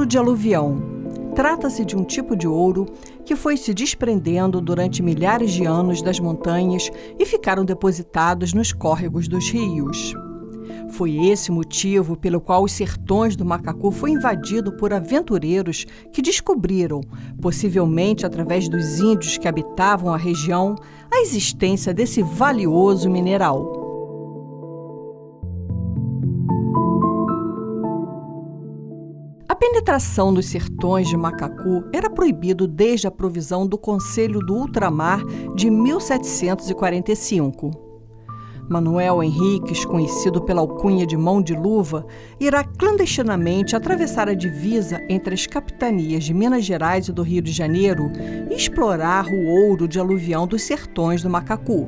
de aluvião. Trata-se de um tipo de ouro que foi se desprendendo durante milhares de anos das montanhas e ficaram depositados nos córregos dos rios. Foi esse motivo pelo qual os sertões do Macacu foi invadido por aventureiros que descobriram, possivelmente através dos índios que habitavam a região, a existência desse valioso mineral. A penetração nos sertões de Macacu era proibido desde a provisão do Conselho do Ultramar de 1745. Manuel Henriques, conhecido pela alcunha de Mão de Luva, irá clandestinamente atravessar a divisa entre as capitanias de Minas Gerais e do Rio de Janeiro e explorar o ouro de aluvião dos sertões do Macacu.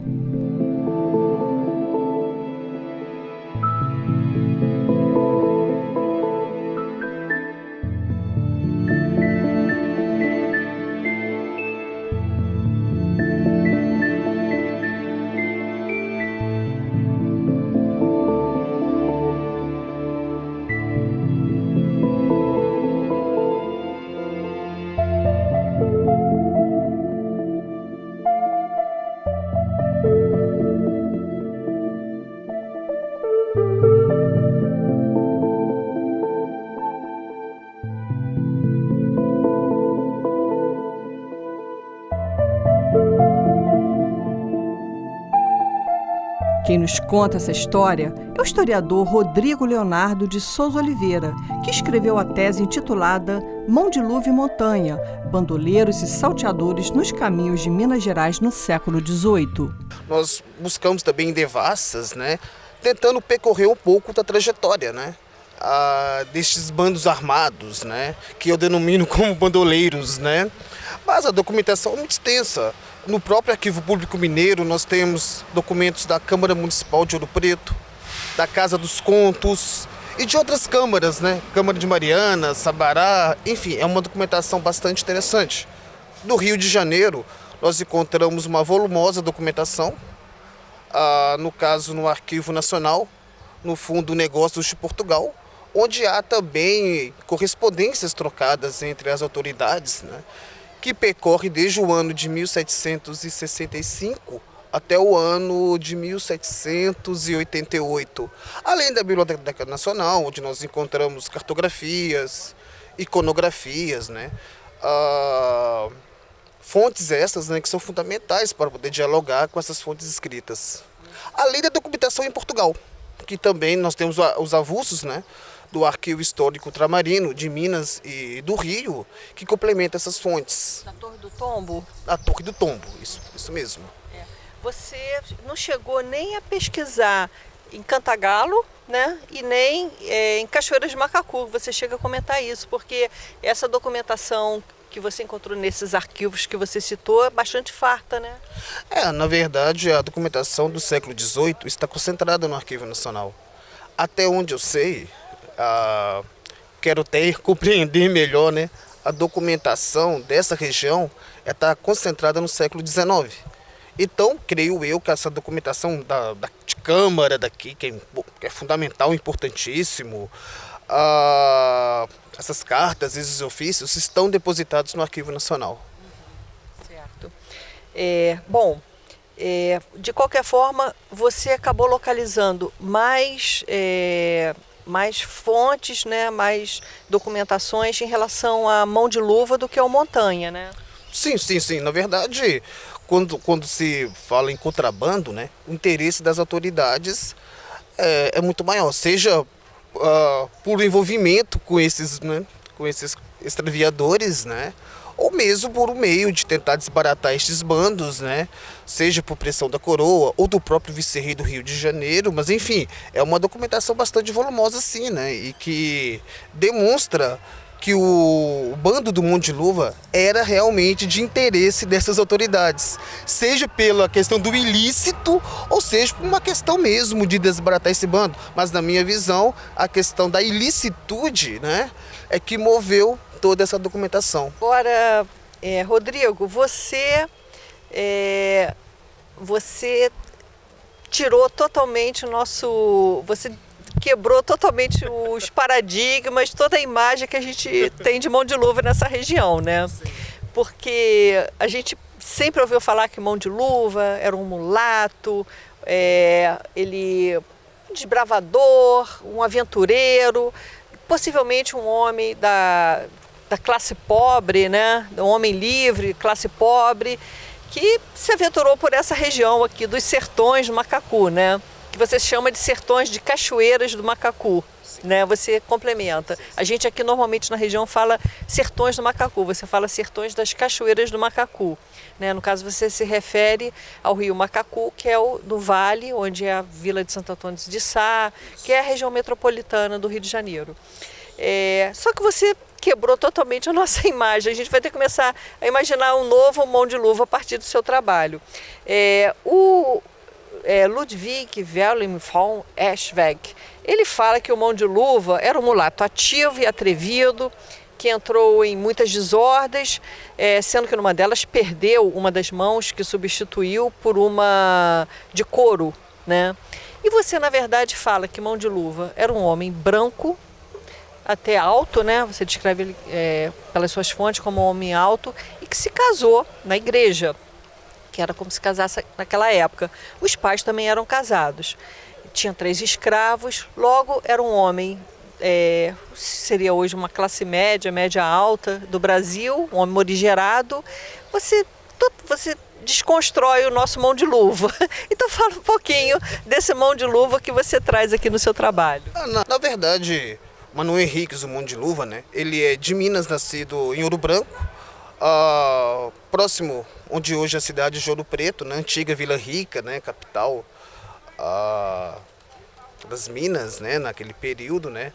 Quem nos conta essa história é o historiador Rodrigo Leonardo de Souza Oliveira, que escreveu a tese intitulada Mão de Luva e Montanha, bandoleiros e salteadores nos caminhos de Minas Gerais no século XVIII. Nós buscamos também devassas, tentando percorrer um pouco da trajetória, destes bandos armados, que eu denomino como bandoleiros, Mas a documentação é muito extensa. No próprio Arquivo Público Mineiro, nós temos documentos da Câmara Municipal de Ouro Preto, da Casa dos Contos e de outras câmaras, Câmara de Mariana, Sabará, enfim, é uma documentação bastante interessante. Do Rio de Janeiro, nós encontramos uma volumosa documentação, no caso no Arquivo Nacional, no Fundo Negócios de Portugal, onde há também correspondências trocadas entre as autoridades, que percorre desde o ano de 1765 até o ano de 1788. Além da Biblioteca Nacional, onde nós encontramos cartografias, iconografias, fontes essas que são fundamentais para poder dialogar com essas fontes escritas. Além da documentação em Portugal, que também nós temos os avulsos, do Arquivo Histórico Ultramarino, de Minas e do Rio, que complementa essas fontes. Na Torre do Tombo? A Torre do Tombo, isso mesmo. Você não chegou nem a pesquisar em Cantagalo, e nem em Cachoeiras de Macacu. Você chega a comentar isso, porque essa documentação que você encontrou nesses arquivos que você citou é bastante farta, Na verdade, a documentação do século XVIII está concentrada no Arquivo Nacional. Até onde eu sei, quero até compreender melhor, a documentação dessa região está concentrada no século XIX. Então, creio eu que essa documentação de Câmara daqui, que é fundamental, importantíssimo, essas cartas, esses ofícios, estão depositados no Arquivo Nacional. Certo. De qualquer forma, você acabou localizando mais fontes, mais documentações em relação à Mão de Luva do que ao Montanha, Sim. Na verdade, quando se fala em contrabando, o interesse das autoridades é muito maior, seja por envolvimento com esses extraviadores, ou mesmo por um meio de tentar desbaratar estes bandos, seja por pressão da coroa ou do próprio vice-rei do Rio de Janeiro, mas enfim, é uma documentação bastante volumosa sim, e que demonstra que o bando do Mão de Luva era realmente de interesse dessas autoridades, seja pela questão do ilícito ou seja por uma questão mesmo de desbaratar esse bando, mas na minha visão a questão da ilicitude, é que moveu toda essa documentação. Agora, Rodrigo, você tirou totalmente você quebrou totalmente os paradigmas, toda a imagem que a gente tem de mão de luva nessa região, né? Porque a gente sempre ouviu falar que mão de luva era um mulato, ele um desbravador, um aventureiro, possivelmente um homem da classe pobre, né? Um homem livre, classe pobre, que se aventurou por essa região aqui dos sertões do Macacu, né? Que você chama de sertões de cachoeiras do Macacu, né? Você complementa. A gente aqui normalmente na região fala sertões do Macacu, você fala sertões das cachoeiras do Macacu, né? No caso você se refere ao rio Macacu, que é o do vale, onde é a vila de Santo Antônio de Sá, que é a região metropolitana do Rio de Janeiro. Só que você quebrou totalmente a nossa imagem. A gente vai ter que começar a imaginar um novo mão de luva a partir do seu trabalho. Ludwig Wilhelm von Eschwege, ele fala que o mão de luva era um mulato ativo e atrevido, que entrou em muitas desordens, sendo que numa delas perdeu uma das mãos, que substituiu por uma de couro, né? E você, na verdade, fala que mão de luva era um homem branco, até alto, né? Você descreve ele pelas suas fontes como um homem alto e que se casou na igreja, que era como se casasse naquela época. Os pais também eram casados. Tinha 3 escravos, logo era um homem, seria hoje uma classe média, média alta do Brasil, um homem morigerado. Você desconstrói o nosso mão de luva. Então fala um pouquinho desse mão de luva que você traz aqui no seu trabalho. Na verdade, Manuel Henriques, o mão de luva, né? Ele é de Minas, nascido em Ouro Branco, próximo onde hoje é a cidade de Ouro Preto, né? Antiga Vila Rica, né? Capital das Minas, né? Naquele período, né?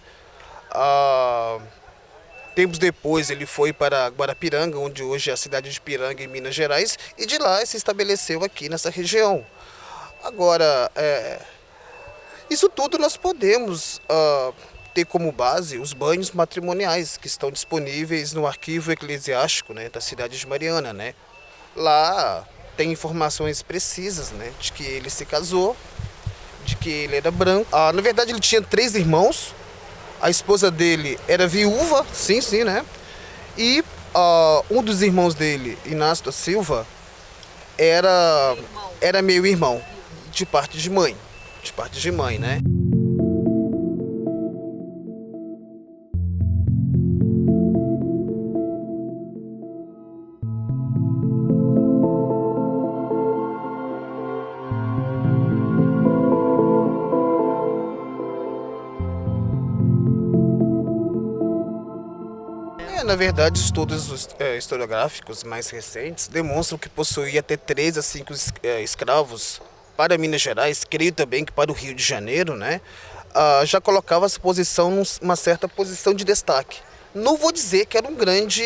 Tempos depois ele foi para Guarapiranga, onde hoje é a cidade de Piranga, em Minas Gerais, e de lá se estabeleceu aqui nessa região. Agora, isso tudo nós podemos ter como base os banhos matrimoniais que estão disponíveis no arquivo eclesiástico, né, da cidade de Mariana, né? Lá tem informações precisas, né, de que ele se casou, de que ele era branco. Na verdade ele tinha 3 irmãos, a esposa dele era viúva, sim, né? E um dos irmãos dele, Inácio da Silva, era meu irmão, de parte de mãe, né? Na verdade, estudos historiográficos mais recentes demonstram que possuía até 3 a 5 escravos para Minas Gerais, creio também que para o Rio de Janeiro, né? Já colocava essa posição numa certa posição de destaque. Não vou dizer que era um grande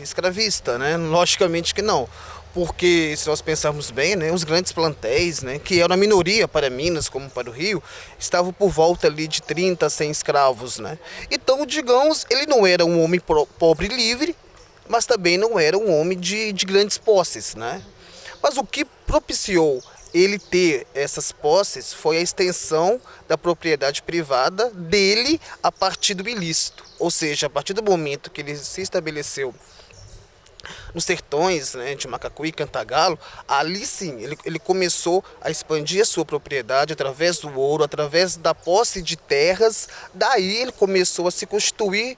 escravista, né? Logicamente que não. Porque, se nós pensarmos bem, né, os grandes plantéis, né, que eram a minoria para Minas, como para o Rio, estavam por volta ali de 30 a 100 escravos. Né? Então, digamos, ele não era um homem pobre e livre, mas também não era um homem de grandes posses. Né? Mas o que propiciou ele ter essas posses foi a extensão da propriedade privada dele a partir do ilícito. Ou seja, a partir do momento que ele se estabeleceu nos sertões, né, de Macacu e Cantagalo, ali sim ele começou a expandir a sua propriedade através do ouro, através da posse de terras. Daí ele começou a se constituir,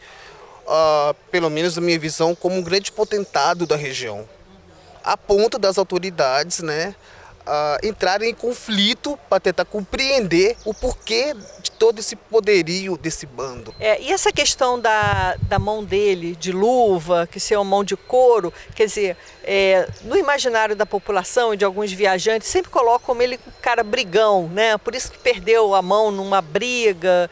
pelo menos na minha visão, como um grande potentado da região, a ponto das autoridades, né, entrarem em conflito para tentar compreender o porquê de todo esse poderio desse bando. E essa questão da mão dele, de luva, que ser uma mão de couro, quer dizer, no imaginário da população e de alguns viajantes, sempre colocam ele um cara brigão, né? Por isso que perdeu a mão numa briga,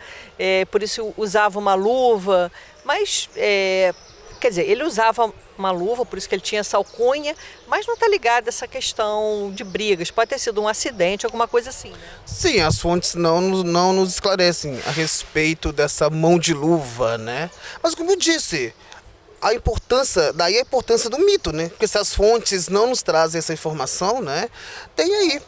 por isso usava uma luva, mas, quer dizer, ele usava uma luva, por isso que ele tinha essa alcunha, mas não está ligado a essa questão de brigas. Pode ter sido um acidente, alguma coisa assim, né? Sim, as fontes não nos esclarecem a respeito dessa mão de luva, né? Mas como eu disse, daí a importância do mito, né? Porque se as fontes não nos trazem essa informação, né? Tem aí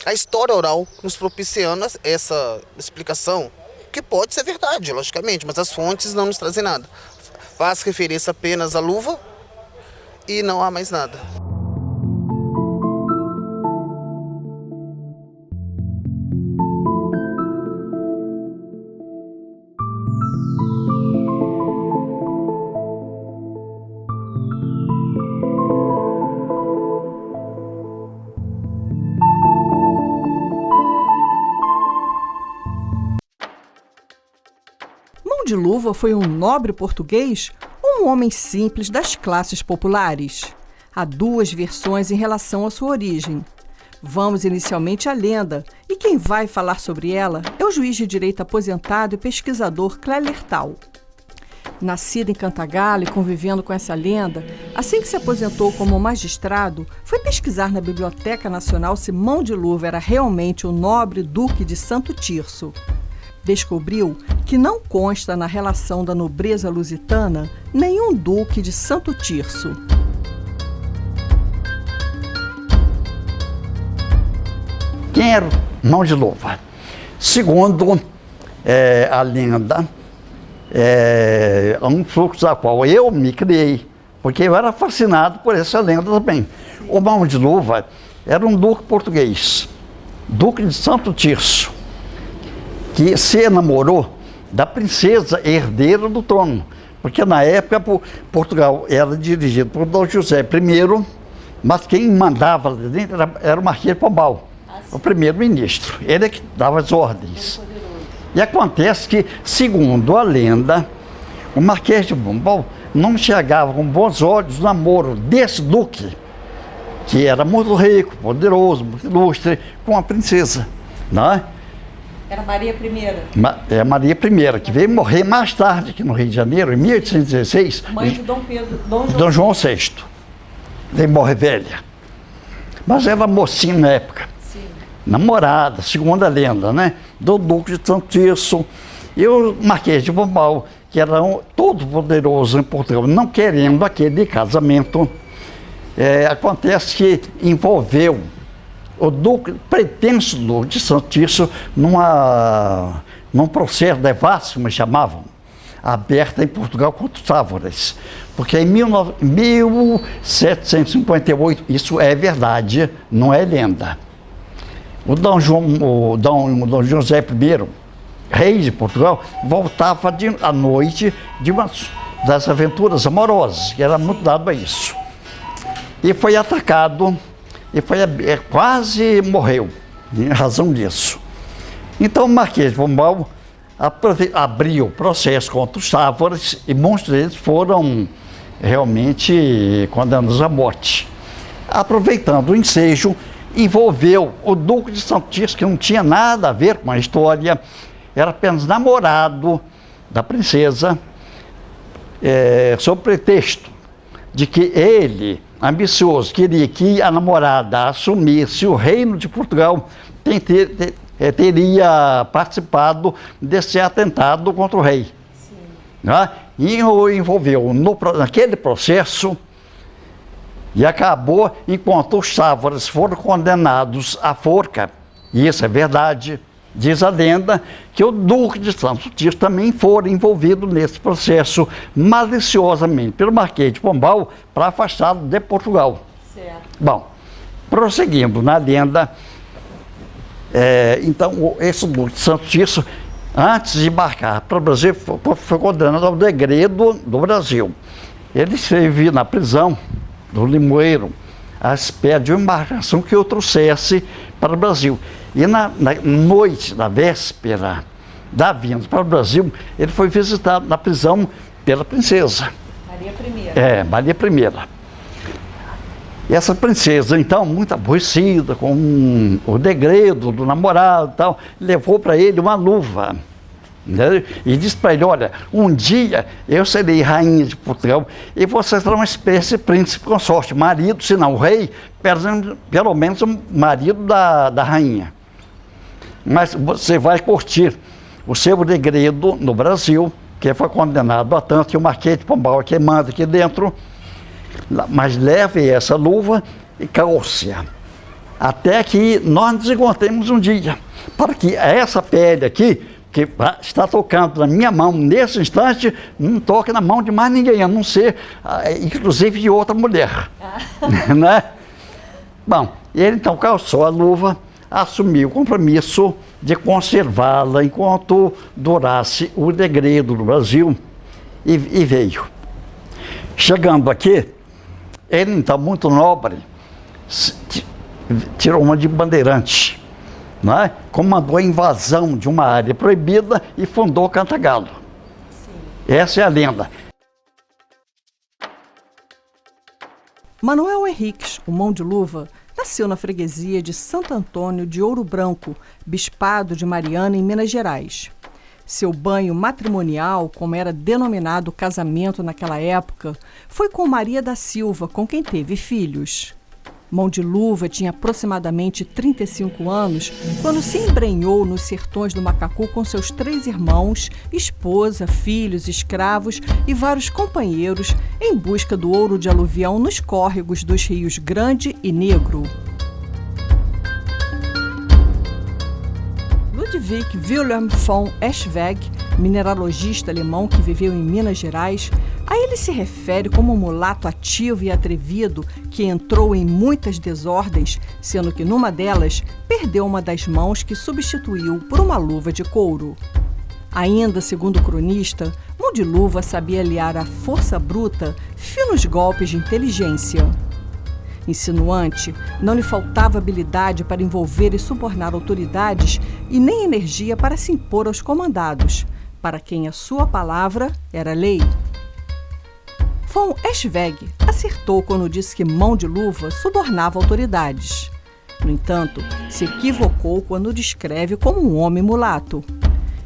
a história oral nos propiciando essa explicação, que pode ser verdade, logicamente, mas as fontes não nos trazem nada. Faz referência apenas à luva e não há mais nada. Mão de Luva foi um nobre português ou um homem simples das classes populares? Há duas versões em relação à sua origem. Vamos inicialmente à lenda, e quem vai falar sobre ela é o juiz de direito aposentado e pesquisador Cléler-Tal. Nascido em Cantagalo e convivendo com essa lenda, assim que se aposentou como magistrado, foi pesquisar na Biblioteca Nacional se Mão de Luva era realmente o nobre duque de Santo Tirso. Descobriu que não consta na relação da nobreza lusitana nenhum duque de Santo Tirso. Quem era Mão de Luva? Segundo a lenda, um fluxo a qual eu me criei, porque eu era fascinado por essa lenda também. O Mão de Luva era um duque português, duque de Santo Tirso, que se enamorou da princesa herdeira do trono, porque na época Portugal era dirigido por Dom José I, mas quem mandava lá dentro era o Marquês de Pombal, o primeiro-ministro, ele é que dava as ordens. E acontece que, segundo a lenda, o Marquês de Pombal não chegava com bons olhos no namoro desse duque, que era muito rico, poderoso, muito ilustre, com a princesa, não é? Era Maria I. É Maria I, que veio morrer mais tarde aqui no Rio de Janeiro, em 1816. Mãe de Dom João VI. Veio morrer velha. Mas era mocinha na época. Sim. Namorada, segundo a lenda, né? Do Duque de Santo Tirso. E o Marquês de Pombal, que era todo poderoso em Portugal, não querendo aquele casamento. Acontece que envolveu o duque, pretenso duque de Santo Tirso, num processo devassos, como chamavam, aberto em Portugal contra os Távoras. Porque em 1758, isso é verdade, não é lenda. O Dom José I, rei de Portugal, voltava à noite das aventuras amorosas, que era muito dado a isso. E foi atacado, e quase morreu, em razão disso. Então o Marquês de Pombal abriu processo contra os Távoras e muitos deles foram realmente condenados à morte. Aproveitando o ensejo, envolveu o Duque de Santo Tirso, que não tinha nada a ver com a história, era apenas namorado da princesa, sob pretexto de que ele, ambicioso, queria que a namorada assumisse o reino de Portugal, teria participado desse atentado contra o rei. Né? E o envolveu naquele processo e acabou, enquanto os Távoras foram condenados à forca, e isso é verdade, diz a lenda, que o Duque de Santo Tirso também foi envolvido nesse processo maliciosamente pelo Marquês de Pombal para afastá-lo de Portugal. Certo. Bom, prosseguindo na lenda, então esse Duque de Santo Tirso, antes de embarcar para o Brasil, foi condenado ao degredo do Brasil. Ele esteve na prisão do Limoeiro, à espera de uma embarcação que o trouxesse para o Brasil. E na noite da véspera da vinda para o Brasil, ele foi visitado na prisão pela princesa. Maria I. Maria I. E essa princesa, então, muito aborrecida com o degredo do namorado e tal, levou para ele uma luva. Né? E disse para ele: olha, um dia eu serei rainha de Portugal e você será uma espécie de príncipe consorte, marido, se não o rei, pelo menos o marido da rainha. Mas você vai curtir o seu degredo no Brasil, que foi condenado a tanto, que o Marquês de Pombal que manda aqui dentro, mas leve essa luva e calce-a. Até que nós nos encontramos um dia, para que essa pele aqui, que está tocando na minha mão nesse instante, não toque na mão de mais ninguém, a não ser, inclusive, de outra mulher. Né? Bom, ele então calçou a luva, assumiu o compromisso de conservá-la enquanto durasse o degredo do Brasil e veio. Chegando aqui, ele então, muito nobre, tirou uma de bandeirante, né? Comandou a invasão de uma área proibida e fundou Cantagalo. Essa é a lenda. Manuel Henriques, o Mão de Luva, nasceu na freguesia de Santo Antônio de Ouro Branco, Bispado de Mariana, em Minas Gerais. Seu banho matrimonial, como era denominado o casamento naquela época, foi com Maria da Silva, com quem teve filhos. Mão de Luva tinha aproximadamente 35 anos quando se embrenhou nos sertões do Macacu com seus 3 irmãos, esposa, filhos, escravos e vários companheiros em busca do ouro de aluvião nos córregos dos rios Grande e Negro. Ludwig Wilhelm von Eschweg, mineralogista alemão que viveu em Minas Gerais, a ele se refere como um mulato ativo e atrevido que entrou em muitas desordens, sendo que numa delas perdeu uma das mãos que substituiu por uma luva de couro. Ainda, segundo o cronista, Mão de Luva sabia aliar à força bruta finos golpes de inteligência. Insinuante, não lhe faltava habilidade para envolver e subornar autoridades e nem energia para se impor aos comandados, para quem a sua palavra era lei. Von Eschweg acertou quando disse que Mão de Luva subornava autoridades. No entanto, se equivocou quando o descreve como um homem mulato.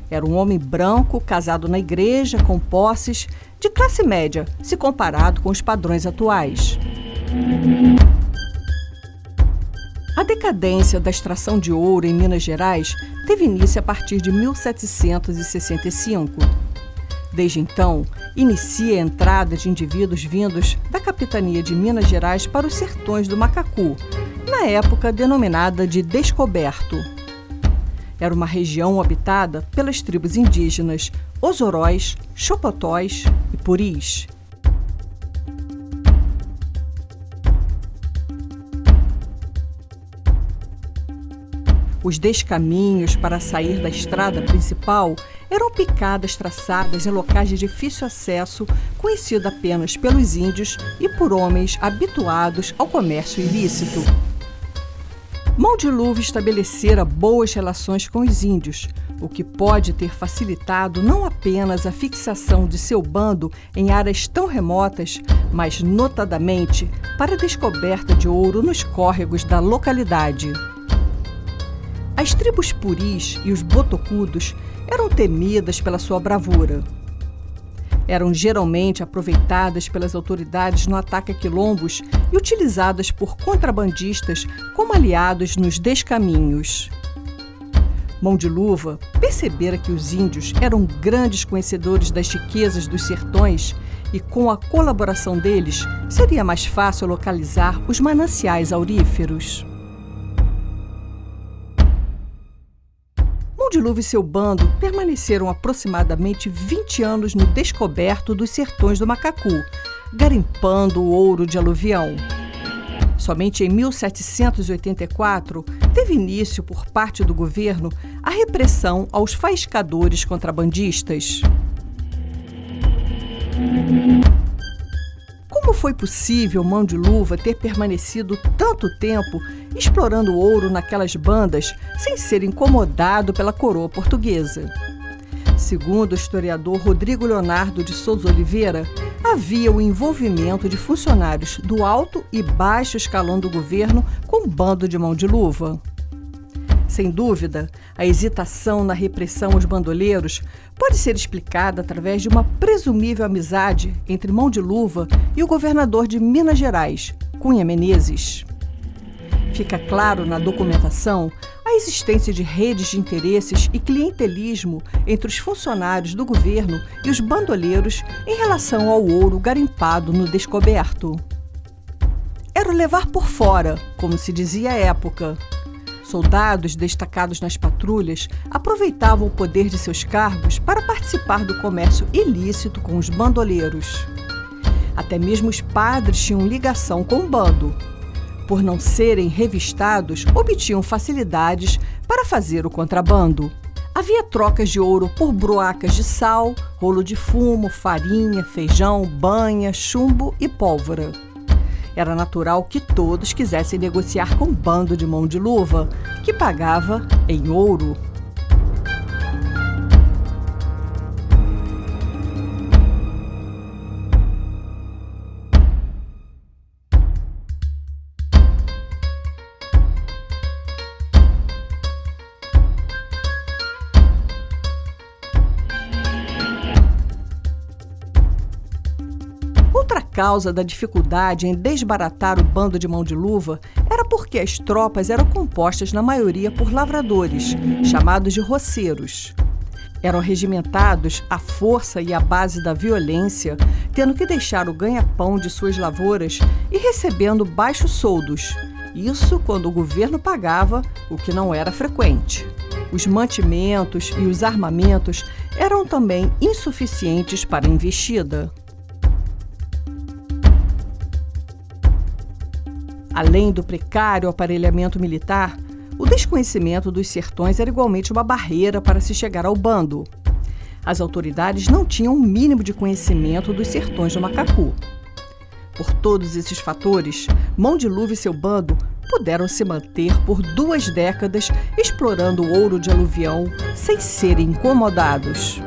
Era um homem branco, casado na igreja, com posses, de classe média, se comparado com os padrões atuais. A decadência da extração de ouro em Minas Gerais teve início a partir de 1765. Desde então, inicia a entrada de indivíduos vindos da capitania de Minas Gerais para os sertões do Macacu, na época denominada de Descoberto. Era uma região habitada pelas tribos indígenas Osoróis, Xopotóis e Puris. Os descaminhos para sair da estrada principal eram picadas traçadas em locais de difícil acesso, conhecido apenas pelos índios e por homens habituados ao comércio ilícito. Mão de Luva estabelecera boas relações com os índios, o que pode ter facilitado não apenas a fixação de seu bando em áreas tão remotas, mas notadamente para a descoberta de ouro nos córregos da localidade. As tribos puris e os botocudos eram temidas pela sua bravura. Eram geralmente aproveitadas pelas autoridades no ataque a quilombos e utilizadas por contrabandistas como aliados nos descaminhos. Mão de Luva percebera que os índios eram grandes conhecedores das riquezas dos sertões e, com a colaboração deles, seria mais fácil localizar os mananciais auríferos. Mão de Luva e seu bando permaneceram aproximadamente 20 anos no descoberto dos sertões do Macacu, garimpando o ouro de aluvião. Somente em 1784 teve início, por parte do governo, a repressão aos faiscadores contrabandistas. Como foi possível Mão de Luva ter permanecido tanto tempo explorando ouro naquelas bandas sem ser incomodado pela coroa portuguesa? Segundo o historiador Rodrigo Leonardo de Souza Oliveira, havia o envolvimento de funcionários do alto e baixo escalão do governo com o bando de Mão de Luva. Sem dúvida, a hesitação na repressão aos bandoleiros pode ser explicada através de uma presumível amizade entre Mão de Luva e o governador de Minas Gerais, Cunha Menezes. Fica claro na documentação a existência de redes de interesses e clientelismo entre os funcionários do governo e os bandoleiros em relação ao ouro garimpado no descoberto. era o levar por fora, como se dizia à época. Soldados destacados nas patrulhas aproveitavam o poder de seus cargos para participar do comércio ilícito com os bandoleiros. Até mesmo os padres tinham ligação com o bando. Por não serem revistados, obtinham facilidades para fazer o contrabando. Havia trocas de ouro por broacas de sal, rolo de fumo, farinha, feijão, banha, chumbo e pólvora. Era natural que todos quisessem negociar com o bando de mão de luva, que pagava em ouro. Outra causa da dificuldade em desbaratar o bando de mão de luva era porque as tropas eram compostas na maioria por lavradores, chamados de roceiros. Eram regimentados à força e à base da violência, tendo que deixar o ganha-pão de suas lavouras e recebendo baixos soldos. Isso quando o governo pagava, o que não era frequente. Os mantimentos e os armamentos eram também insuficientes para a investida. Além do precário aparelhamento militar, o desconhecimento dos sertões era igualmente uma barreira para se chegar ao bando. As autoridades não tinham um mínimo de conhecimento dos sertões do Macacu. Por todos esses fatores, Mão de Luva e seu bando puderam se manter por 2 décadas explorando o ouro de aluvião sem serem incomodados.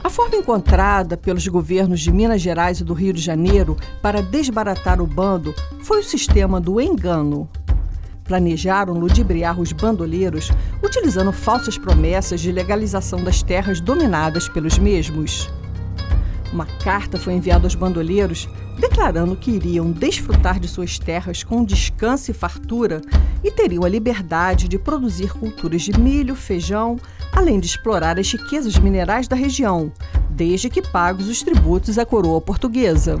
A forma encontrada pelos governos de Minas Gerais e do Rio de Janeiro para desbaratar o bando foi o sistema do engano. Planejaram ludibriar os bandoleiros utilizando falsas promessas de legalização das terras dominadas pelos mesmos. Uma carta foi enviada aos bandoleiros declarando que iriam desfrutar de suas terras com descanso e fartura e teriam a liberdade de produzir culturas de milho, feijão, além de explorar as riquezas minerais da região, desde que pagos os tributos à coroa portuguesa.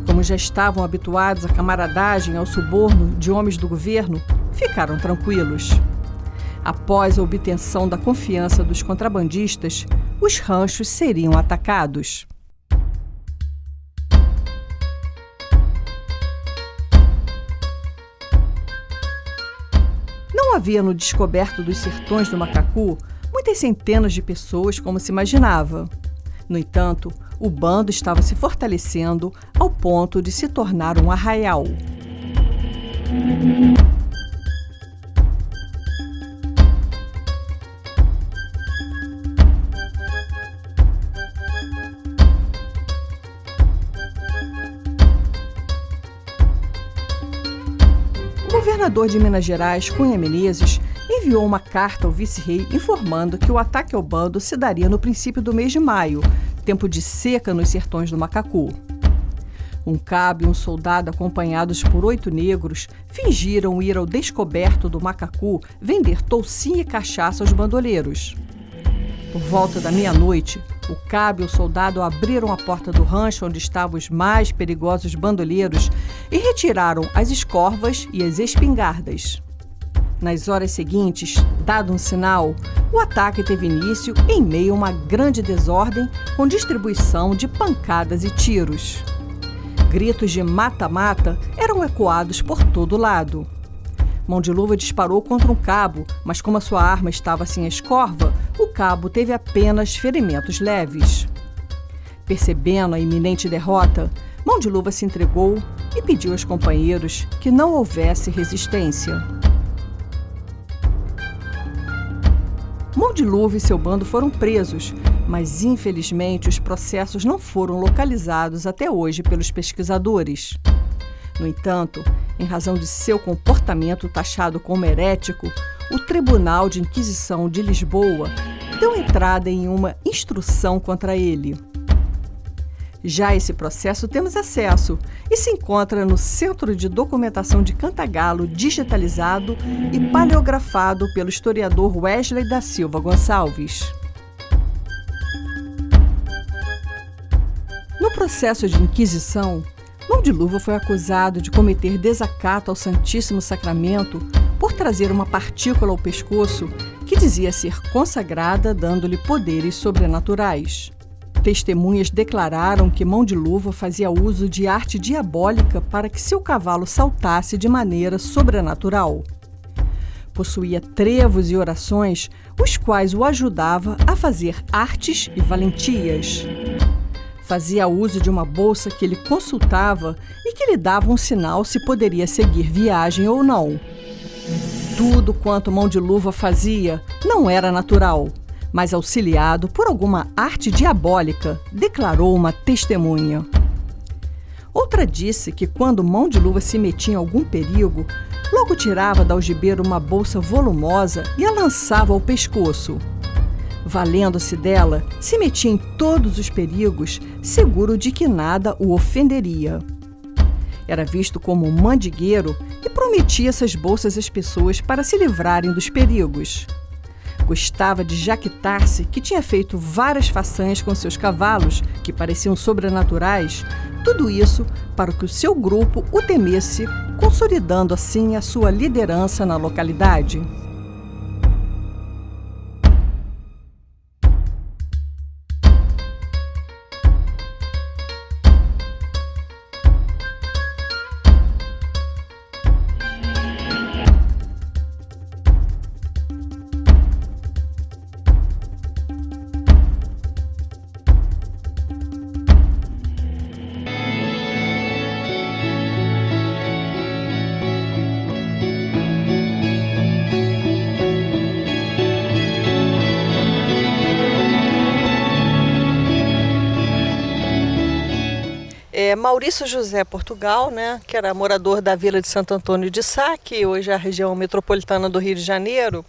Como já estavam habituados à camaradagem e ao suborno de homens do governo, ficaram tranquilos. Após a obtenção da confiança dos contrabandistas, os ranchos seriam atacados. Não havia no descoberto dos sertões do Macacu muitas centenas de pessoas como se imaginava. No entanto, o bando estava se fortalecendo ao ponto de se tornar um arraial. O governador de Minas Gerais, Cunha Menezes, enviou uma carta ao vice-rei informando que o ataque ao bando se daria no princípio do mês de maio, tempo de seca nos sertões do Macacu. Um cabo e um soldado acompanhados por 8 negros fingiram ir ao descoberto do Macacu vender toucinha e cachaça aos bandoleiros. Por volta da meia-noite, o cabo e o soldado abriram a porta do rancho onde estavam os mais perigosos bandoleiros e retiraram as escorvas e as espingardas. Nas horas seguintes, dado um sinal, o ataque teve início em meio a uma grande desordem com distribuição de pancadas e tiros. Gritos de mata-mata eram ecoados por todo lado. Mão de Luva disparou contra um cabo, mas como a sua arma estava sem a escorva, o cabo teve apenas ferimentos leves. Percebendo a iminente derrota, Mão de Luva se entregou e pediu aos companheiros que não houvesse resistência. Mão de Luva e seu bando foram presos, mas infelizmente os processos não foram localizados até hoje pelos pesquisadores. No entanto, em razão de seu comportamento taxado como herético, o Tribunal de Inquisição de Lisboa deu entrada em uma instrução contra ele. Já esse processo temos acesso e se encontra no Centro de Documentação de Cantagalo, digitalizado e paleografado pelo historiador Wesley da Silva Gonçalves. No processo de inquisição, Mão de Luva foi acusado de cometer desacato ao Santíssimo Sacramento por trazer uma partícula ao pescoço que dizia ser consagrada, dando-lhe poderes sobrenaturais. Testemunhas declararam que Mão de Luva fazia uso de arte diabólica para que seu cavalo saltasse de maneira sobrenatural. Possuía trevos e orações, os quais o ajudavam a fazer artes e valentias. Fazia uso de uma bolsa que ele consultava e que lhe dava um sinal se poderia seguir viagem ou não. Tudo quanto Mão de Luva fazia não era natural, mas auxiliado por alguma arte diabólica, declarou uma testemunha. Outra disse que quando Mão de Luva se metia em algum perigo, logo tirava da algibeira uma bolsa volumosa e a lançava ao pescoço. Valendo-se dela, se metia em todos os perigos, seguro de que nada o ofenderia. Era visto como um mandigueiro e prometia essas bolsas às pessoas para se livrarem dos perigos. Gostava de jactar-se que tinha feito várias façanhas com seus cavalos, que pareciam sobrenaturais, tudo isso para que o seu grupo o temesse, consolidando assim a sua liderança na localidade. Maurício José Portugal, né, que era morador da vila de Santo Antônio de Sá, que hoje é a região metropolitana do Rio de Janeiro,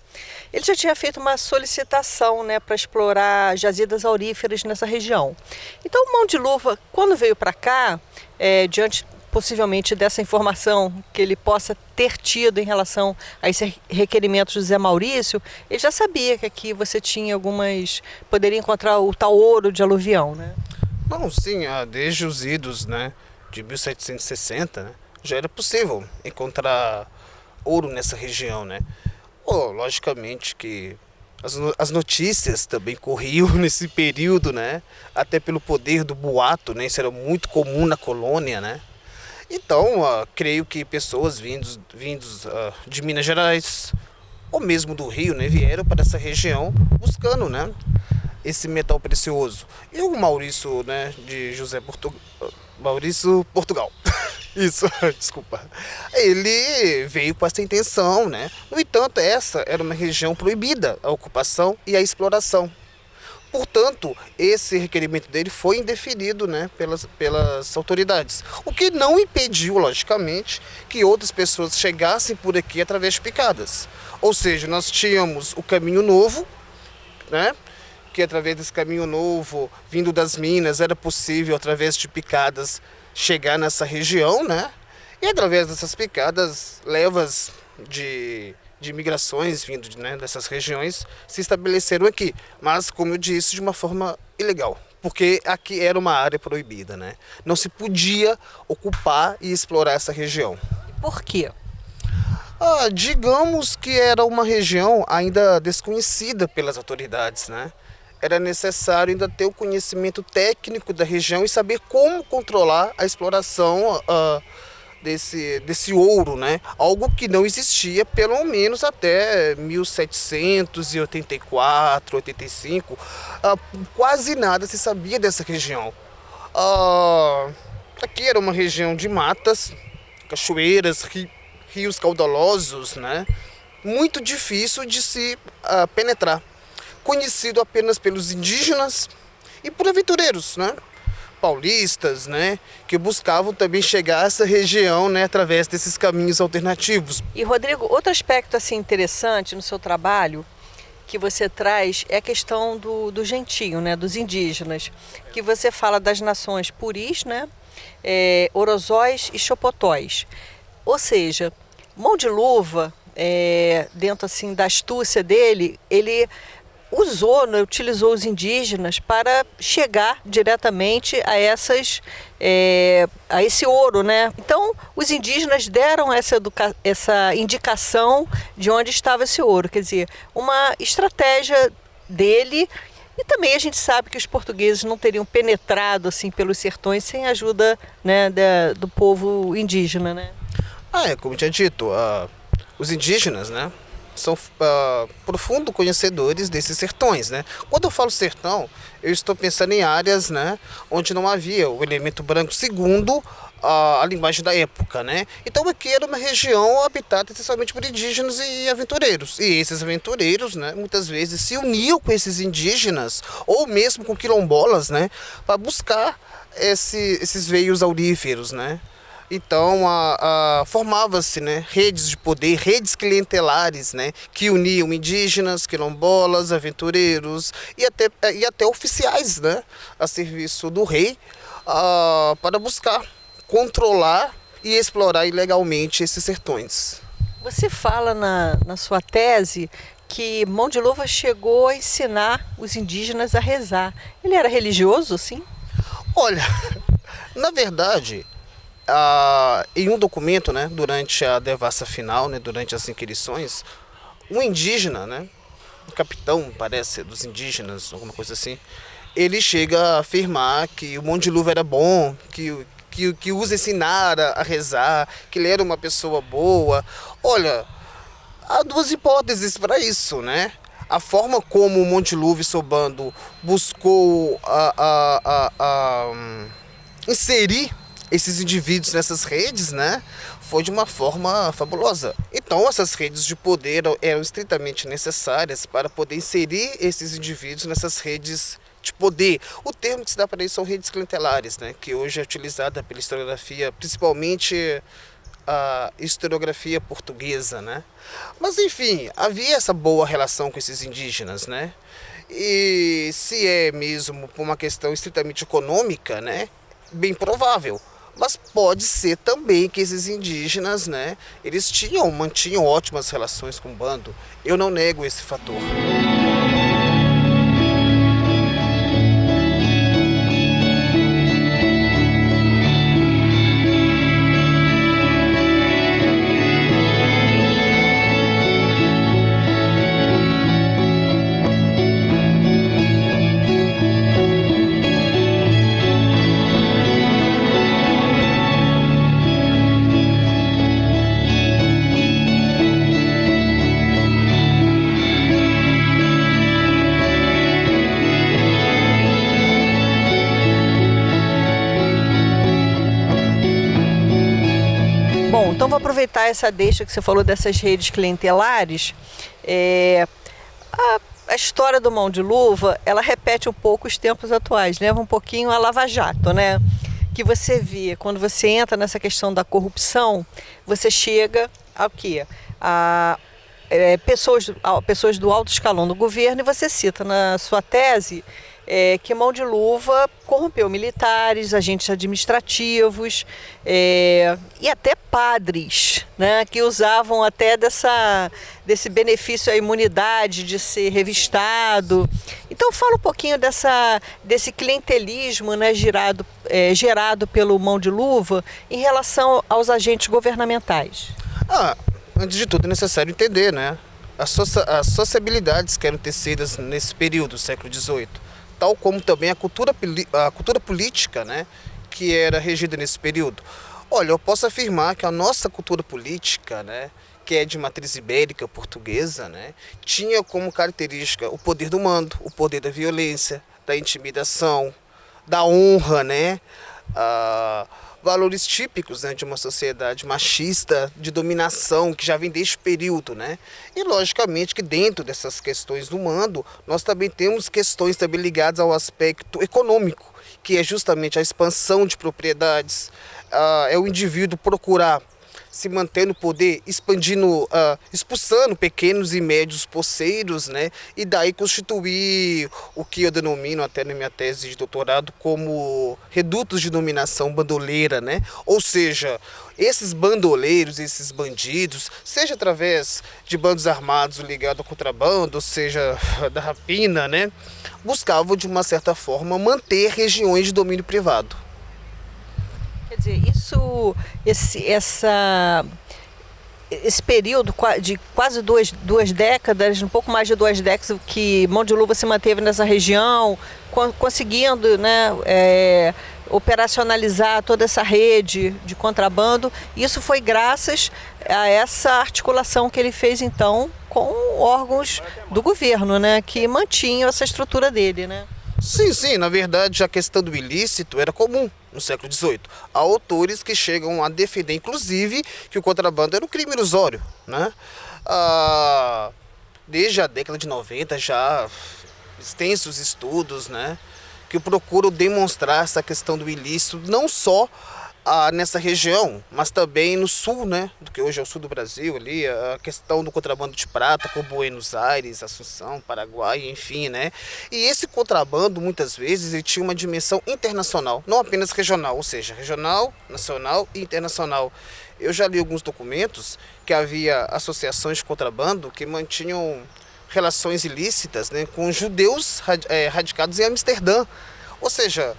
ele já tinha feito uma solicitação, né, para explorar jazidas auríferas nessa região. Então, Mão de Luva, quando veio para cá, diante possivelmente dessa informação que ele possa ter tido em relação a esse requerimento de José Maurício, ele já sabia que aqui você tinha poderia encontrar o tal ouro de aluvião, né? Não, sim, desde os idos, né, de 1760, né, já era possível encontrar ouro nessa região, né. Logicamente que as notícias também corriam nesse período, né, até pelo poder do boato, né, isso era muito comum na colônia, né. Então, creio que pessoas vindos de Minas Gerais, ou mesmo do Rio, né, vieram para essa região buscando, né, esse metal precioso. E o Maurício, né, de Maurício Portugal, isso, desculpa, ele veio com essa intenção, né. No entanto, essa era uma região proibida a ocupação e a exploração. Portanto, esse requerimento dele foi indeferido, né, pelas autoridades, o que não impediu, logicamente, que outras pessoas chegassem por aqui através de picadas. Ou seja, nós tínhamos o Caminho Novo, né, que através desse Caminho Novo, vindo das Minas, era possível, através de picadas, chegar nessa região, né? E através dessas picadas, levas de migrações vindo, né, dessas regiões se estabeleceram aqui. Mas, como eu disse, de uma forma ilegal. Porque aqui era uma área proibida, né? Não se podia ocupar e explorar essa região. Por quê? Digamos que era uma região ainda desconhecida pelas autoridades, né? Era necessário ainda ter o conhecimento técnico da região e saber como controlar a exploração desse ouro, né? Algo que não existia pelo menos até 1784, 85, quase nada se sabia dessa região. Aqui era uma região de matas, cachoeiras, rios caudalosos, né? Muito difícil de se penetrar. Conhecido apenas pelos indígenas e por aventureiros, né, paulistas, né, que buscavam também chegar a essa região, né, através desses caminhos alternativos. E Rodrigo, outro aspecto assim interessante no seu trabalho que você traz é a questão do gentio, né, dos indígenas, que você fala das nações puris, né, orozóis e xopotóis. Ou seja, Mão de Luva, dentro assim da astúcia dele, ele usou, né, utilizou os indígenas para chegar diretamente a a esse ouro, né? Então, os indígenas deram essa indicação de onde estava esse ouro, quer dizer, uma estratégia dele. E também a gente sabe que os portugueses não teriam penetrado assim pelos sertões sem a ajuda, né, do povo indígena, né? Como tinha dito, os indígenas, né, são profundos conhecedores desses sertões, né? Quando eu falo sertão, eu estou pensando em áreas, né, onde não havia o elemento branco segundo a linguagem da época, né? Então aqui era uma região habitada essencialmente por indígenas e aventureiros. E esses aventureiros, né, muitas vezes se uniam com esses indígenas ou mesmo com quilombolas, né, para buscar esses veios auríferos, né? Então formava-se, né, redes de poder, redes clientelares, né, que uniam indígenas, quilombolas, aventureiros e até oficiais, né, a serviço do rei, para buscar controlar e explorar ilegalmente esses sertões. Você fala na sua tese que Mão de Luva chegou a ensinar os indígenas a rezar. Ele era religioso, sim? Olha, na verdade, em um documento, né, durante a devassa final, né, durante as inquirições, um indígena, né, um capitão, parece, dos indígenas, alguma coisa assim, ele chega a afirmar que o Mão de Luva era bom, que os ensinara a rezar, que ele era uma pessoa boa. Olha, há duas hipóteses para isso, né? A forma como o Mão de Luva e seu bando buscou inserir esses indivíduos nessas redes, né, foi de uma forma fabulosa. Então, essas redes de poder eram estritamente necessárias para poder inserir esses indivíduos nessas redes de poder. O termo que se dá para isso são redes clientelares, né, que hoje é utilizada pela historiografia, principalmente a historiografia portuguesa, né? Mas, enfim, havia essa boa relação com esses indígenas, né? E se é mesmo por uma questão estritamente econômica, né, bem provável. Mas pode ser também que esses indígenas, né, eles mantinham ótimas relações com o bando. Eu não nego esse fator. Então vou aproveitar essa deixa que você falou dessas redes clientelares. A história do Mão de Luva, ela repete um pouco os tempos atuais, leva um pouquinho a Lava Jato, né? Que você vê, quando você entra nessa questão da corrupção, você chega ao quê? Pessoas do alto escalão do governo, e você cita na sua tese que Mão de Luva corrompeu militares, agentes administrativos e até padres, né, que usavam até desse benefício à imunidade de ser revistado. Então fala um pouquinho desse clientelismo, né, gerado pelo Mão de Luva em relação aos agentes governamentais. Antes de tudo é necessário entender, né, as sociabilidades que eram tecidas nesse período, século XVIII. Tal como também a cultura política, né, que era regida nesse período. Olha, eu posso afirmar que a nossa cultura política, né, que é de matriz ibérica portuguesa, né, tinha como característica o poder do mando, o poder da violência, da intimidação, da honra, né, valores típicos, né, de uma sociedade machista, de dominação, que já vem desde o período, né? E logicamente que dentro dessas questões do mando, nós também temos questões também ligadas ao aspecto econômico, que é justamente a expansão de propriedades, é o indivíduo procurar se manter no poder, expandindo, expulsando pequenos e médios poceiros, né? E daí constituir o que eu denomino até na minha tese de doutorado como redutos de dominação bandoleira, né? Ou seja, esses bandoleiros, esses bandidos, seja através de bandos armados ligados ao contrabando, seja da rapina, né? Buscavam de uma certa forma manter regiões de domínio privado. Quer dizer, esse período de quase duas décadas, um pouco mais de 2 décadas, que Mão de Luva se manteve nessa região, conseguindo, né, operacionalizar toda essa rede de contrabando, isso foi graças a essa articulação que ele fez, então, com órgãos do governo, né, que mantinham essa estrutura dele, né? Sim, na verdade a questão do ilícito era comum no século XVIII. Há autores que chegam a defender, inclusive, que o contrabando era um crime ilusório, né? Desde a década de 90 já extensos estudos, né, que procuram demonstrar essa questão do ilícito, não só nessa região, mas também no sul, né, do que hoje é o sul do Brasil, ali, a questão do contrabando de prata com Buenos Aires, Assunção, Paraguai, enfim, né. E esse contrabando, muitas vezes, ele tinha uma dimensão internacional, não apenas regional, ou seja, regional, nacional e internacional. Eu já li alguns documentos que havia associações de contrabando que mantinham relações ilícitas, né, com judeus radicados em Amsterdã. Ou seja,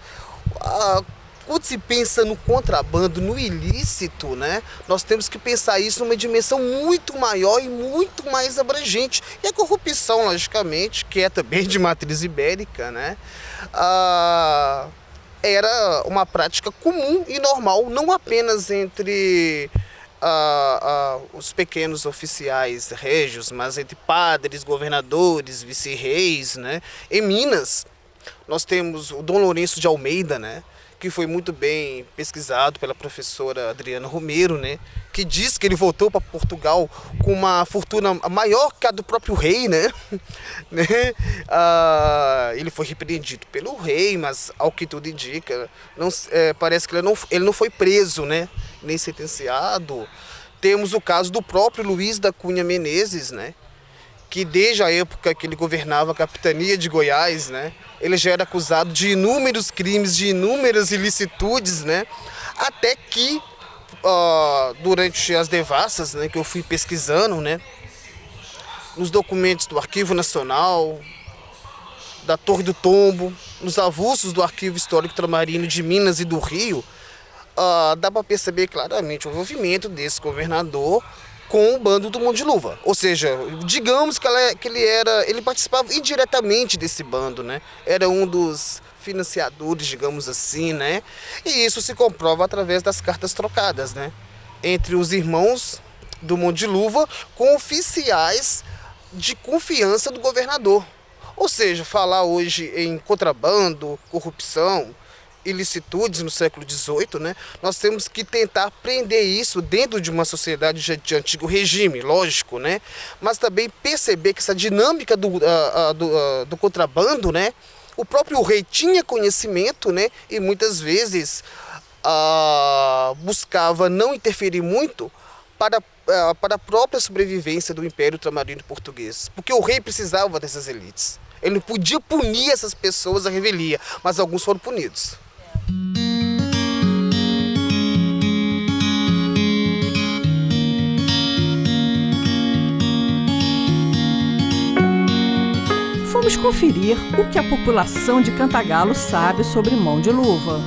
quando se pensa no contrabando, no ilícito, né, nós temos que pensar isso numa dimensão muito maior e muito mais abrangente. E a corrupção, logicamente, que é também de matriz ibérica, né, era uma prática comum e normal, não apenas entre os pequenos oficiais régios, mas entre padres, governadores, vice-reis, né. Em Minas, nós temos o Dom Lourenço de Almeida, né, que foi muito bem pesquisado pela professora Adriana Romero, né, que diz que ele voltou para Portugal com uma fortuna maior que a do próprio rei, né? Ele foi repreendido pelo rei, mas ao que tudo indica, parece que ele não foi preso, né, nem sentenciado. Temos o caso do próprio Luiz da Cunha Menezes, né, que desde a época que ele governava a capitania de Goiás, né, ele já era acusado de inúmeros crimes, de inúmeras ilicitudes, né, até que durante as devassas, né, que eu fui pesquisando, né, nos documentos do Arquivo Nacional, da Torre do Tombo, nos avulsos do Arquivo Histórico Ultramarino de Minas e do Rio, dá para perceber claramente o envolvimento desse governador com o bando do Mão de Luva. Ou seja, digamos que ele participava indiretamente desse bando, né? Era um dos financiadores, digamos assim, né? E isso se comprova através das cartas trocadas, né, entre os irmãos do Mão de Luva com oficiais de confiança do governador. Ou seja, falar hoje em contrabando, corrupção, ilicitudes no século XVIII, né, nós temos que tentar prender isso dentro de uma sociedade de antigo regime, lógico, né, mas também perceber que essa dinâmica do contrabando, né, o próprio rei tinha conhecimento, né, e muitas vezes buscava não interferir muito para a própria sobrevivência do Império Ultramarino Português, porque o rei precisava dessas elites. Ele não podia punir essas pessoas à revelia, mas alguns foram punidos. Vamos conferir o que a população de Cantagalo sabe sobre Mão de Luva.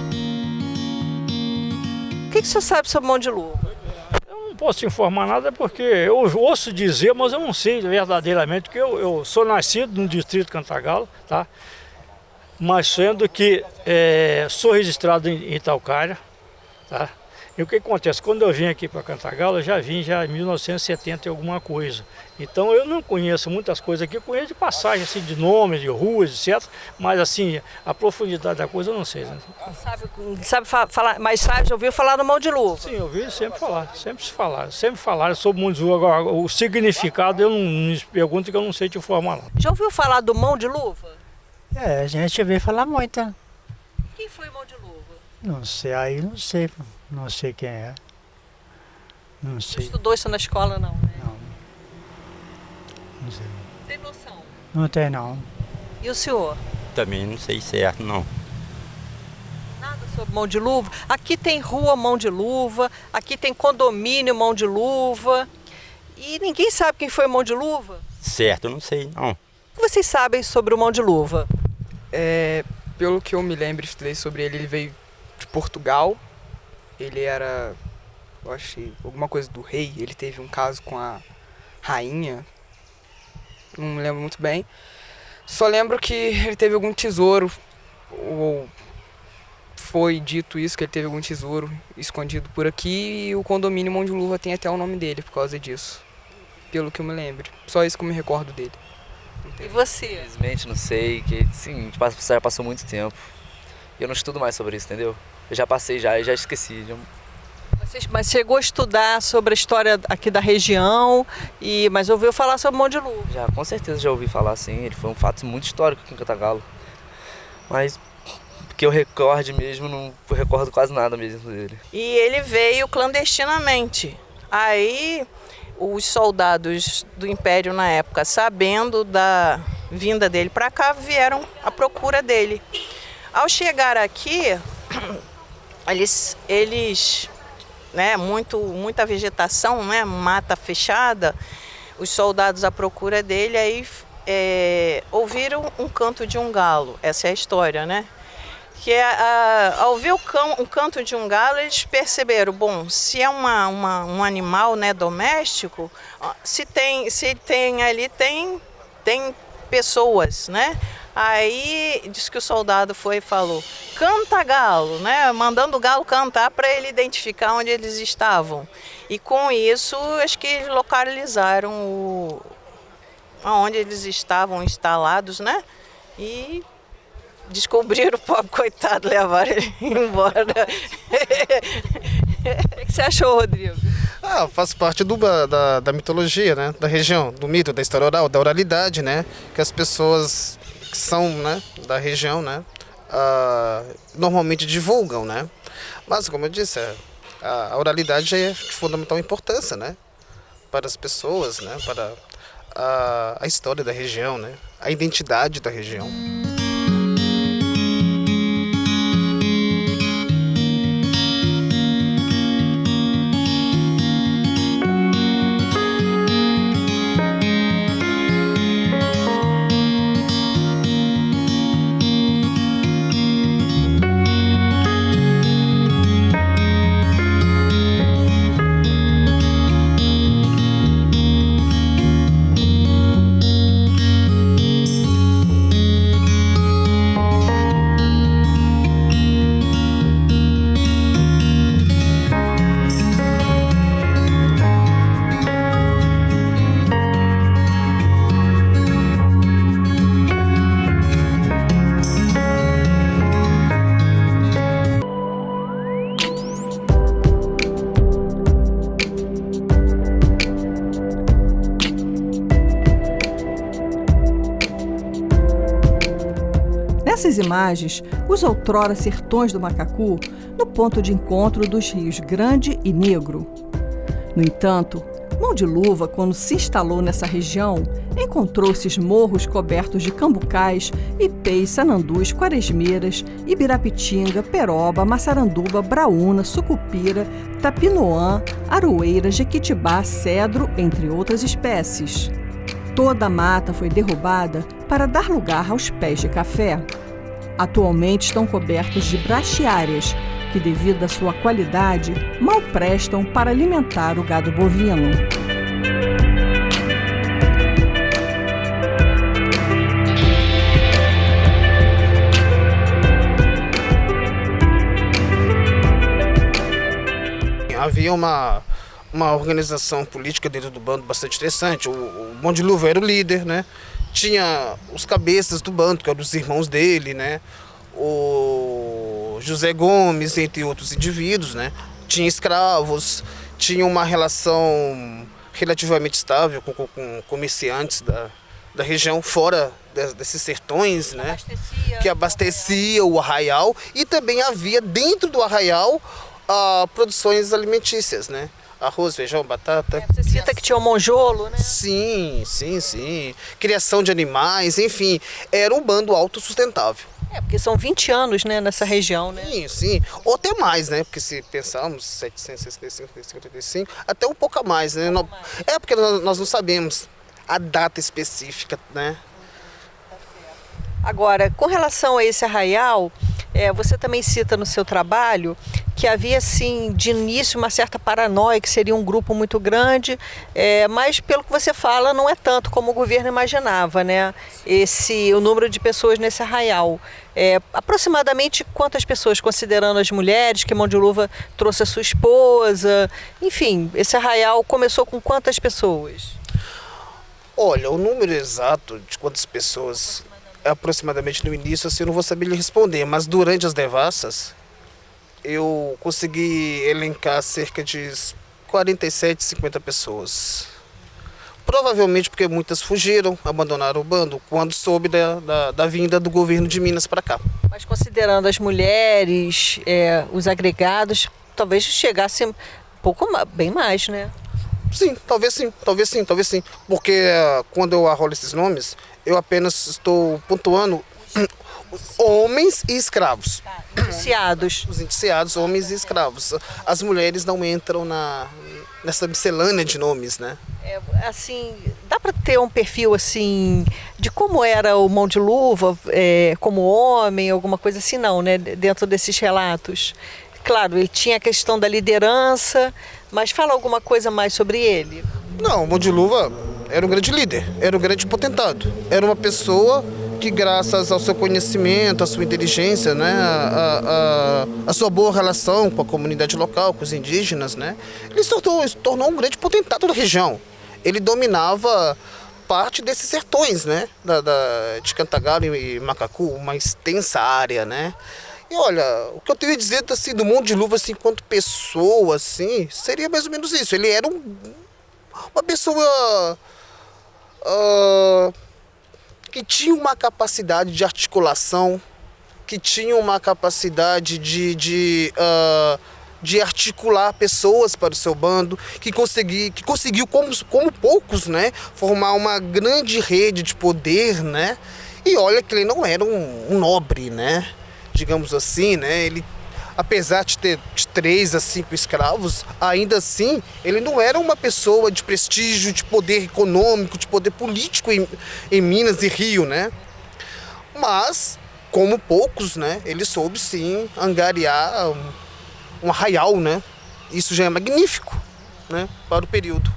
O que o senhor sabe sobre Mão de Luva? Eu não posso te informar nada porque eu ouço dizer, mas eu não sei verdadeiramente, porque eu sou nascido no distrito de Cantagalo, tá? Mas sendo que sou registrado em Itaucária, tá? E o que acontece? Quando eu vim aqui para Cantagalo, eu já vim em 1970 e alguma coisa. Então eu não conheço muitas coisas aqui, eu conheço de passagem, assim, de nomes, de ruas, etc. Mas assim, a profundidade da coisa eu não sei. Né? Sabe falar, mas já ouviu falar do Mão de Luva? Sim, eu ouvi sempre falar sobre Mão de Luva. Agora, o significado eu não me pergunto que eu não sei te informar. Não. Já ouviu falar do Mão de Luva? A gente ouviu falar muito. Quem foi Mão de Luva? Não sei, aí não sei quem é. Não sei. Estudou isso na escola, não, né? Não. Não sei. Tem noção? Não tem, não. E o senhor? Também não sei certo, não. Nada sobre Mão de Luva? Aqui tem rua Mão de Luva, aqui tem condomínio Mão de Luva. E ninguém sabe quem foi Mão de Luva? Certo, eu não sei, não. O que vocês sabem sobre o Mão de Luva? Pelo que eu me lembro, estudei sobre ele, ele veio de Portugal. Ele era, eu achei, alguma coisa do rei. Ele teve um caso com a rainha, não me lembro muito bem. Só lembro que ele teve algum tesouro, ou foi dito isso, que ele teve algum tesouro escondido por aqui. E o condomínio Mão de Luva tem até o nome dele por causa disso, pelo que eu me lembro. Só isso que eu me recordo dele. E você? Infelizmente não sei, que sim, já passou muito tempo. E eu não estudo mais sobre isso, entendeu? Eu já passei e já esqueci. Mas chegou a estudar sobre a história aqui da região, mas ouviu falar sobre Mão de Luva? Já, com certeza já ouvi falar, sim. Ele foi um fato muito histórico aqui em Cantagalo. Mas que eu recorde mesmo, não recordo quase nada mesmo dele. E ele veio clandestinamente. Aí os soldados do Império na época, sabendo da vinda dele para cá, vieram à procura dele. Ao chegar aqui, eles né, muita vegetação, né, mata fechada, os soldados à procura dele, aí ouviram um canto de um galo. Essa é a história, né? Que ao ouvir um canto de um galo, eles perceberam, bom, se é um animal, né, doméstico, se tem ali, tem pessoas, né? Aí diz que o soldado foi e falou, canta galo, né? Mandando o galo cantar para ele identificar onde eles estavam. E com isso, acho que eles localizaram onde eles estavam instalados, né? E descobriram o pobre coitado, levaram ele embora. O que você achou, Rodrigo? Faz parte da mitologia, né? Da região, do mito, da história oral, da oralidade, né? Que as pessoas que são, né, da região, né, normalmente divulgam, né? Mas, como eu disse, a oralidade é de fundamental importância, né? Para as pessoas, né? Para a história da região, né? A identidade da região. Nessas imagens, os outrora sertões do Macacu, no ponto de encontro dos rios Grande e Negro. No entanto, Mão de Luva, quando se instalou nessa região, encontrou esses morros cobertos de cambucais, ipês, sanandus, quaresmeiras, ibirapitinga, peroba, maçaranduba, braúna, sucupira, tapinoã, aroeira, jequitibá, cedro, entre outras espécies. Toda a mata foi derrubada para dar lugar aos pés de café. Atualmente estão cobertos de braquiárias, que devido à sua qualidade, mal prestam para alimentar o gado bovino. Havia uma organização política dentro do bando bastante interessante. O Mão de Luva era o líder, né? Tinha os cabeças do bando, que eram os irmãos dele, né? O José Gomes, entre outros indivíduos, né? Tinha escravos, tinha uma relação relativamente estável com comerciantes da região fora desses sertões, né? Que abastecia o arraial, e também havia dentro do arraial produções alimentícias, né? arroz, feijão, batata. Você cita que tinha o monjolo, né? Sim. Criação de animais, enfim, era um bando autossustentável. Porque são 20 anos, né, nessa região, né? Sim, ou até mais, né? Porque se pensarmos 765, 755, até um pouco a mais, né? Porque nós não sabemos a data específica, né? Agora, com relação a esse arraial, você também cita no seu trabalho que havia, assim, de início uma certa paranoia, que seria um grupo muito grande, mas pelo que você fala, não é tanto como o governo imaginava, né? O número de pessoas nesse arraial. Aproximadamente quantas pessoas, considerando as mulheres, que Mão de Luva trouxe a sua esposa, enfim, esse arraial começou com quantas pessoas? Olha, o número exato de quantas pessoas aproximadamente no início, assim, eu não vou saber lhe responder, mas durante as devassas eu consegui elencar cerca de 47, 50 pessoas. Provavelmente porque muitas fugiram, abandonaram o bando quando soube da vinda do governo de Minas para cá. Mas considerando as mulheres, os agregados, talvez chegasse bem mais, né? Sim, talvez sim. Porque quando eu arrolo esses nomes, eu apenas estou pontuando homens e escravos. Indiciados. Os indiciados, homens e escravos. As mulheres não entram nessa miscelânea de nomes, né? Assim, dá para ter um perfil assim de como era o Mão de Luva, como homem, alguma coisa assim, não, né? Dentro desses relatos. Claro, ele tinha a questão da liderança, mas fala alguma coisa mais sobre ele? Não, o Mão de Luva era um grande líder, era um grande potentado. Era uma pessoa que, graças ao seu conhecimento, à sua inteligência, né, a sua boa relação com a comunidade local, com os indígenas, né, ele se tornou um grande potentado da região. Ele dominava parte desses sertões, né, de Cantagalo e Macacu, uma extensa área, né. E olha, o que eu tenho a dizer assim, do Mão de Luva, assim, enquanto pessoa, assim, seria mais ou menos isso. Ele era uma pessoa que tinha uma capacidade de articulação, que tinha uma capacidade de articular pessoas para o seu bando, que conseguiu como poucos, né, formar uma grande rede de poder, né. E olha que ele não era um nobre, né, digamos assim, né. Ele, apesar de ter de 3 a 5 escravos, ainda assim ele não era uma pessoa de prestígio, de poder econômico, de poder político em Minas e Rio, né. Mas, como poucos, né, ele soube sim angariar um arraial, né. Isso já é magnífico, né, para o período.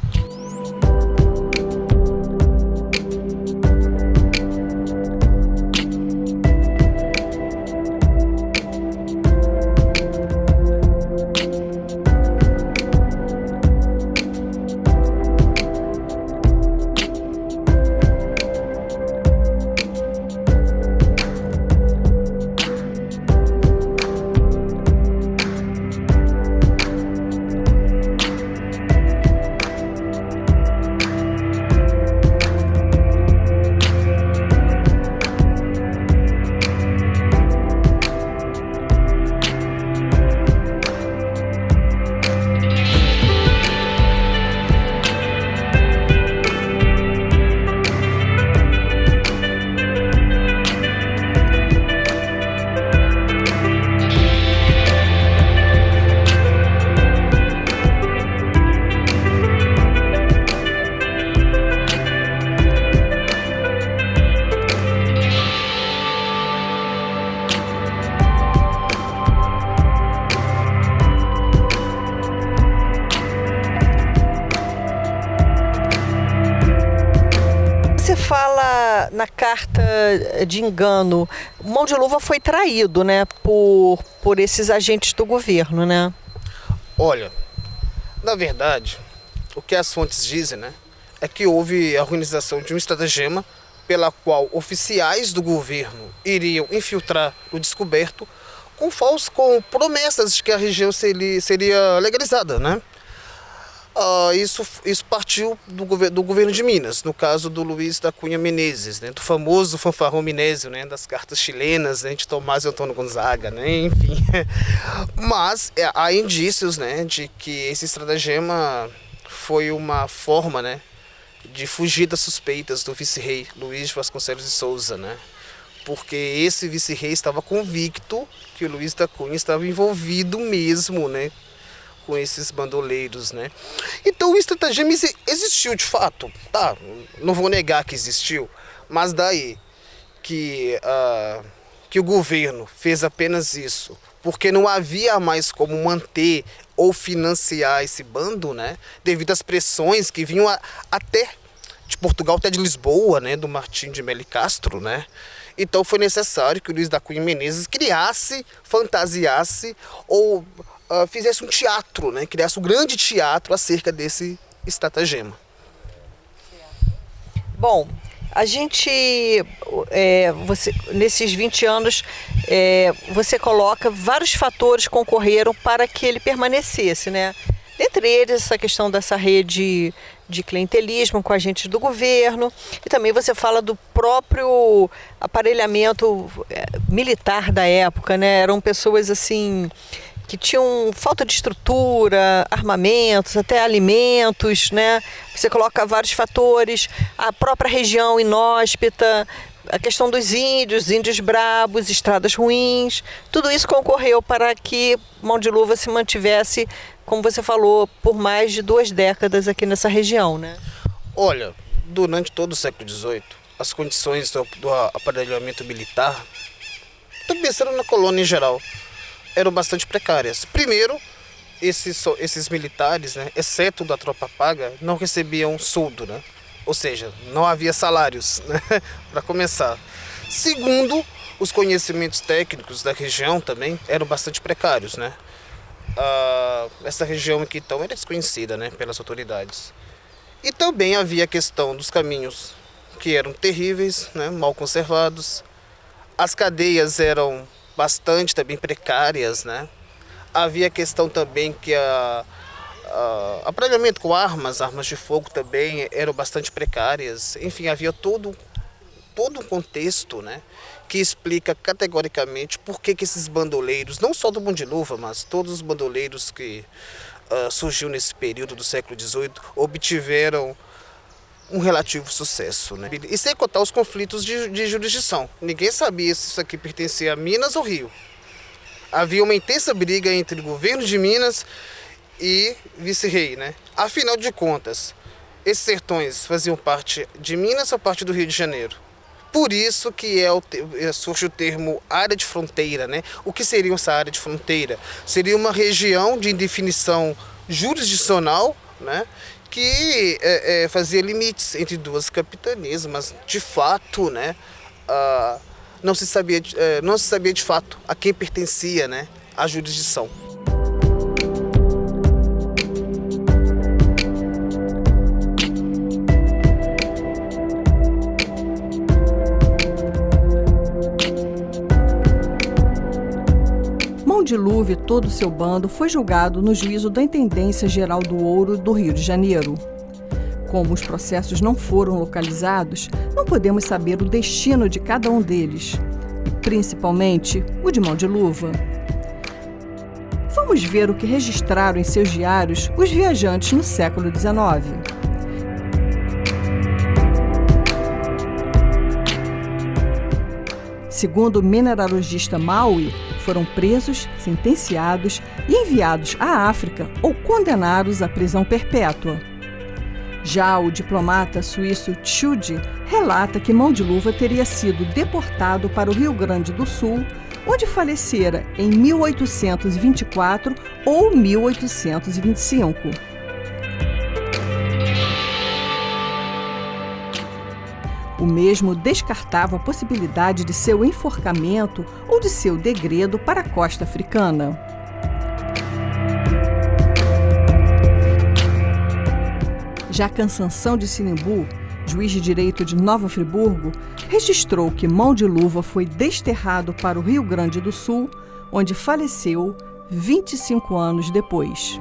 Fala na carta de engano, Mão de Luva foi traído, né, por esses agentes do governo, né? Olha, na verdade, o que as fontes dizem, né, é que houve a organização de um estratagema pela qual oficiais do governo iriam infiltrar o descoberto com promessas de que a região seria legalizada, né? Isso partiu do governo de Minas, no caso do Luiz da Cunha Menezes, né, do famoso fanfarrão minésio, né, das cartas chilenas, né, de Tomás e Antônio Gonzaga, né, enfim. Mas há indícios, né, de que esse estratagema foi uma forma, né, de fugir das suspeitas do vice-rei Luiz de Vasconcelos de Souza, né, porque esse vice-rei estava convicto que o Luiz da Cunha estava envolvido mesmo, né, com esses bandoleiros, né? Então o estratagema existiu de fato, tá? Não vou negar que existiu, mas daí que o governo fez apenas isso, porque não havia mais como manter ou financiar esse bando, né? Devido às pressões que vinham até de Portugal, até de Lisboa, né? Do Martim de Melo Castro, né? Então foi necessário que o Luiz da Cunha Menezes criasse, fantasiasse ou fizesse um teatro, né? Criasse um grande teatro acerca desse estratagema. Bom, a gente, nesses 20 anos, você coloca vários fatores concorreram para que ele permanecesse, né? Dentre eles, essa questão dessa rede de clientelismo com agentes do governo, e também você fala do próprio aparelhamento militar da época, né? Eram pessoas assim que tinham falta de estrutura, armamentos, até alimentos, né? Você coloca vários fatores, a própria região inóspita, a questão dos índios brabos, estradas ruins, tudo isso concorreu para que Mão de Luva se mantivesse, como você falou, por mais de 2 décadas aqui nessa região, né? Olha, durante todo o século XVIII, as condições do aparelhamento militar, estou pensando na colônia em geral, eram bastante precárias. Primeiro, esses militares, né, exceto da tropa paga, não recebiam soldo, né? Ou seja, não havia salários, né, para começar. Segundo, os conhecimentos técnicos da região também eram bastante precários, né? Essa região aqui, então, era desconhecida, né, pelas autoridades. E também havia a questão dos caminhos, que eram terríveis, né, mal conservados. As cadeias eram bastante também precárias, né? Havia a questão também que aparelhamento com armas de fogo também eram bastante precárias. Enfim, havia todo um contexto, né, que explica categoricamente por que esses bandoleiros, não só do Mão de Luva, mas todos os bandoleiros que surgiu nesse período do século XVIII, obtiveram um relativo sucesso, né? E sem contar os conflitos de jurisdição. Ninguém sabia se isso aqui pertencia a Minas ou Rio. Havia uma intensa briga entre o governo de Minas e vice-rei, né? Afinal de contas, esses sertões faziam parte de Minas ou parte do Rio de Janeiro? Por isso que surge o termo área de fronteira, né? O que seria essa área de fronteira? Seria uma região de indefinição jurisdicional, né, que fazia limites entre 2 capitanias, mas de fato, né, não se sabia de fato a quem pertencia, né, a jurisdição. Mão de Luva e todo o seu bando foi julgado no juízo da Intendência Geral do Ouro do Rio de Janeiro. Como os processos não foram localizados, não podemos saber o destino de cada um deles, principalmente o de Mão de Luva. Vamos ver o que registraram em seus diários os viajantes no século XIX. Segundo o mineralogista Maui, foram presos, sentenciados e enviados à África ou condenados à prisão perpétua. Já o diplomata suíço Tschudi relata que Mão de Luva teria sido deportado para o Rio Grande do Sul, onde falecera em 1824 ou 1825. O mesmo descartava a possibilidade de seu enforcamento ou de seu degredo para a costa africana. Já Cansanção de Sinimbu, juiz de direito de Nova Friburgo, registrou que Mão de Luva foi desterrado para o Rio Grande do Sul, onde faleceu 25 anos depois.